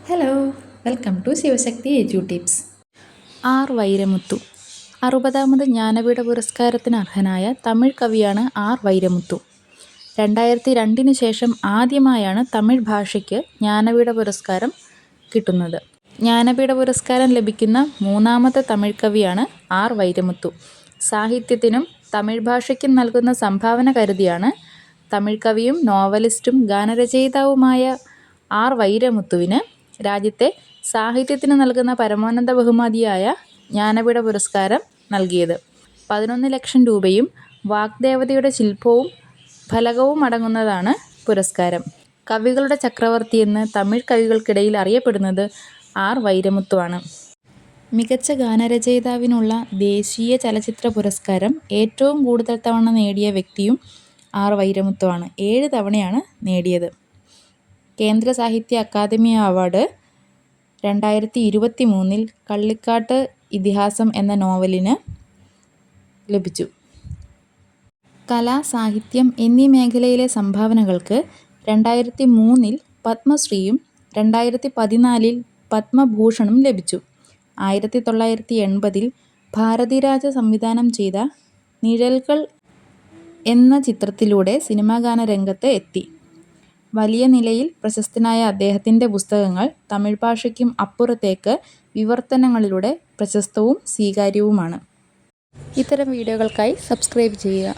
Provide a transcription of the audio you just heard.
Hello, welcome to Shivashakti edu tips. R Vairamuthu. 60ാമത് ജ്ഞാനപീഠ പുരസ്കാരത്തിന് അർഹനായ തമിഴ് കവിയാണ് ആർ വൈരമുത്തു. 2002 ശേഷം ആദ്യമായാണ് തമിഴ് ഭാഷയ്ക്ക് ജ്ഞാനപീഠ പുരസ്കാരം കിട്ടുന്നത്. ജ്ഞാനപീഠ പുരസ്കാരം ലഭിക്കുന്ന മൂന്നാമത്തെ തമിഴ് കവിയാണ് ആർ വൈരമുത്തു. സാഹിത്യത്തിനും തമിഴ് ഭാഷയ്ക്കും നൽകുന്ന സംഭാവന കരുതിയാണ് തമിഴ് കവിയും നോവലിസ്റ്റും ഗാനരചയിതാവുമായ ആർ വൈരമുത്തുവിന് രാജ്യത്തെ സാഹിത്യത്തിന് നൽകുന്ന പരമോന്നത ബഹുമതിയായ ജ്ഞാനപീഠ പുരസ്കാരം നൽകിയത്. 11 ലക്ഷം രൂപയും വാഗ്ദേവതയുടെ ശില്പവും ഫലകവും അടങ്ങുന്നതാണ് പുരസ്കാരം. കവികളുടെ ചക്രവർത്തിയെന്ന് തമിഴ് കവികൾക്കിടയിൽ അറിയപ്പെടുന്നത് ആർ വൈരമുത്തുവാണ്. മികച്ച ഗാനരചയിതാവിനുള്ള ദേശീയ ചലച്ചിത്ര പുരസ്കാരം ഏറ്റവും കൂടുതൽ തവണ നേടിയ വ്യക്തിയും ആർ വൈരമുത്തുവാണ്. 7 തവണയാണ് നേടിയത്. കേന്ദ്ര സാഹിത്യ അക്കാദമി അവാർഡ് 2023 കള്ളിക്കാട്ട് ഇതിഹാസം എന്ന നോവലിന് ലഭിച്ചു. കല, സാഹിത്യം എന്നീ മേഖലയിലെ സംഭാവനകൾക്ക് 2003 പത്മശ്രീയും 2014 പത്മഭൂഷണും ലഭിച്ചു. 1980 ഭാരതിരാജ സംവിധാനം ചെയ്ത നിഴൽകൾ എന്ന ചിത്രത്തിലൂടെ സിനിമാഗാന രംഗത്ത് എത്തി. വലിയ നിലയിൽ പ്രശസ്തനായ അദ്ദേഹത്തിൻ്റെ പുസ്തകങ്ങൾ തമിഴ് ഭാഷയ്ക്കും അപ്പുറത്തേക്ക് വിവർത്തനങ്ങളിലൂടെ പ്രശസ്തവും സ്വീകാര്യവുമാണ്. ഇത്തരം വീഡിയോകൾക്കായി സബ്സ്ക്രൈബ് ചെയ്യുക.